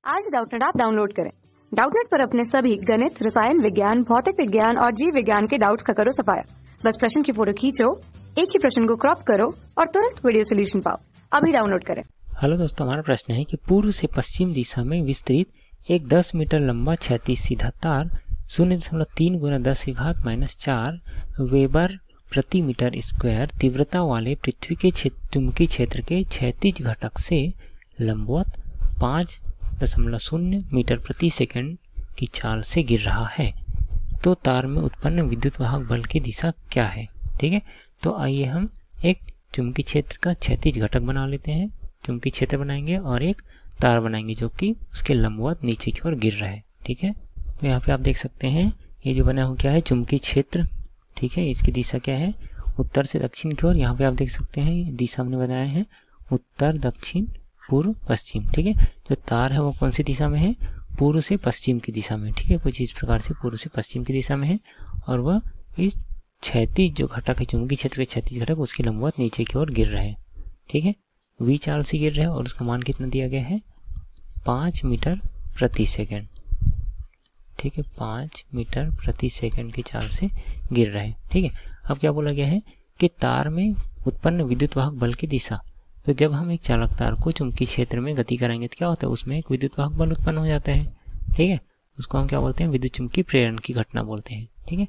आज Doubtnut app download करें। Doubtnut पर अपने सभी गणित, रसायन विज्ञान, भौतिक विज्ञान और जीव विज्ञान के डाउट्स का करो सफाया। बस प्रश्न की फोटो खींचो, एक ही प्रश्न को क्रॉप करो और तुरंत वीडियो सोल्यूशन पाओ। अभी डाउनलोड करें। हेलो दोस्तों, हमारा प्रश्न है कि पूर्व से पश्चिम दिशा में विस्तृत एक 10 मीटर लंबा क्षैतिज सीधा तार 0.3 × 10⁻⁴ वेबर प्रति मीटर स्क्वायर तीव्रता वाले पृथ्वी के चुंबकीय क्षेत्र के क्षैतिज घटक से लंबवत 5.0 मीटर प्रति सेकंड की चाल से गिर रहा है, तो तार में उत्पन्न विद्युत वाहक बल की दिशा क्या है। ठीक है, तो आइए हम एक चुंबकीय क्षेत्र का क्षैतिज घटक बना लेते हैं। चुंबकीय क्षेत्र बनाएंगे और एक तार बनाएंगे जो कि उसके लंबवत नीचे की ओर गिर रहा है। ठीक है, तो यहाँ पे आप देख सकते हैं ये जो बना हुआ क्या है, चुंबकीय क्षेत्र। ठीक है, इसकी दिशा क्या है, उत्तर से दक्षिण की ओर। यहाँ पे आप देख सकते हैं दिशा हमने बनाया है उत्तर, दक्षिण, पूर्व, पश्चिम। ठीक है, जो तार है वो कौन सी दिशा में है, पूर्व से पश्चिम की दिशा में। ठीक है, कुछ इस प्रकार से पूर्व से पश्चिम की दिशा में है और वह इस क्षैतिज जो घटक है, चुंबकीय क्षेत्र के क्षैतिज घटक, उसकी लंबवत नीचे की ओर गिर रहे हैं। ठीक है, v चाल से गिर रहे हैं और उसका मान कितना दिया गया है, 5 मीटर प्रति सेकंड। ठीक है, 5 मीटर प्रति सेकंड की चाल से गिर रहे हैं। ठीक है, अब क्या बोला गया है कि तार में उत्पन्न विद्युत वाहक बल की दिशा। तो जब हम एक चालक तार को चुंबकीय क्षेत्र में गति कराएंगे तो क्या होता है, उसमें एक विद्युत वाहक बल उत्पन्न हो जाता है। ठीक है, उसको हम क्या बोलते हैं, विद्युत चुंबकीय प्रेरण की घटना बोलते हैं। ठीक है,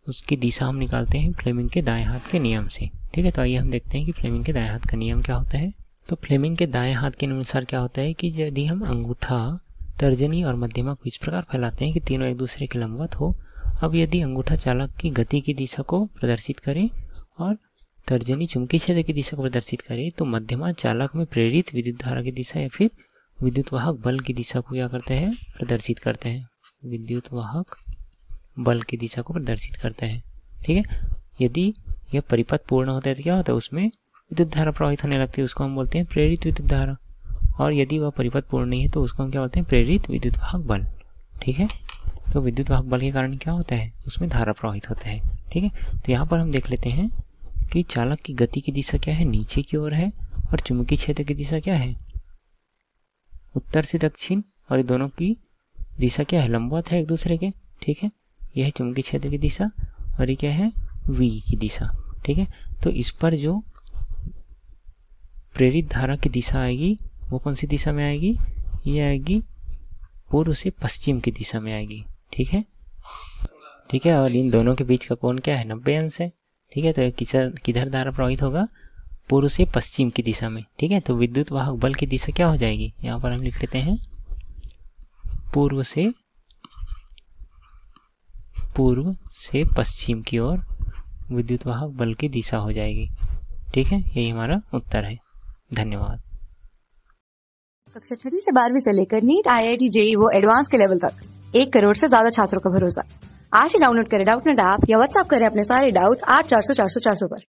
उसकी दिशा हम निकालते हैं फ्लेमिंग के दाएं हाथ के नियम से। ठीक है, तो आइए हम देखते हैं कि फ्लेमिंग के दाएं हाथ का नियम क्या होता है। तो फ्लेमिंग के दाएं हाथ के अनुसार क्या होता है कि यदि हम अंगूठा, तर्जनी और मध्यमा को इस प्रकार फैलाते हैं कि तीनों एक दूसरे के लंबवत हो। अब यदि अंगूठा चालक की गति की दिशा को प्रदर्शित करे और तर्जनी चुंबकीय क्षेत्र की दिशा को प्रदर्शित करे, तो मध्यमा चालक में प्रेरित विद्युत धारा की दिशा या फिर विद्युत वाहक बल की दिशा को क्या करते हैं, प्रदर्शित करते हैं। विद्युत वाहक बल की दिशा को प्रदर्शित करते हैं। ठीक है, यदि यह परिपथ पूर्ण होता है तो क्या होता है, उसमें विद्युत धारा प्रवाहित होने लगती है, उसको हम बोलते हैं प्रेरित विद्युत धारा। और यदि वह परिपथ पूर्ण नहीं है तो उसको हम क्या बोलते हैं, प्रेरित विद्युत वाहक बल। ठीक है, तो विद्युत वाहक बल के कारण क्या होता है, उसमें धारा प्रवाहित होता है। ठीक है, तो यहाँ पर हम देख लेते हैं कि चालक की गति की दिशा क्या है, नीचे की ओर है, और चुंबकीय क्षेत्र की दिशा क्या है, उत्तर से दक्षिण, और दोनों की दिशा क्या है, लंबवत है एक दूसरे के। ठीक है, यह है चुंबकीय क्षेत्र की दिशा और ये क्या है, v की दिशा। ठीक है, तो इस पर जो प्रेरित धारा की दिशा आएगी वो कौन सी दिशा में आएगी, ये आएगी पूर्व से पश्चिम की दिशा में आएगी। ठीक है, ठीक है, और इन दोनों के बीच का कोण क्या है, 90 अंश है। ठीक है, तो किधर धारा प्रवाहित होगा, पूर्व से पश्चिम की दिशा में। ठीक है, तो विद्युत वाहक बल की दिशा क्या हो जाएगी, यहाँ पर हम लिख लेते हैं पूर्व से पश्चिम की ओर विद्युत वाहक बल की दिशा हो जाएगी। ठीक है, यही हमारा उत्तर है। धन्यवाद। कक्षा 6 से 12वीं से लेकर नीट, IIT, JEE वो एडवांस के लेवल तक 1 करोड़ से ज्यादा छात्रों का भरोसा। आज ही डाउनलोड करें डाउटनेट ऐप या व्हाट्सएप करें अपने सारे डाउट्स 8400 400 400 पर।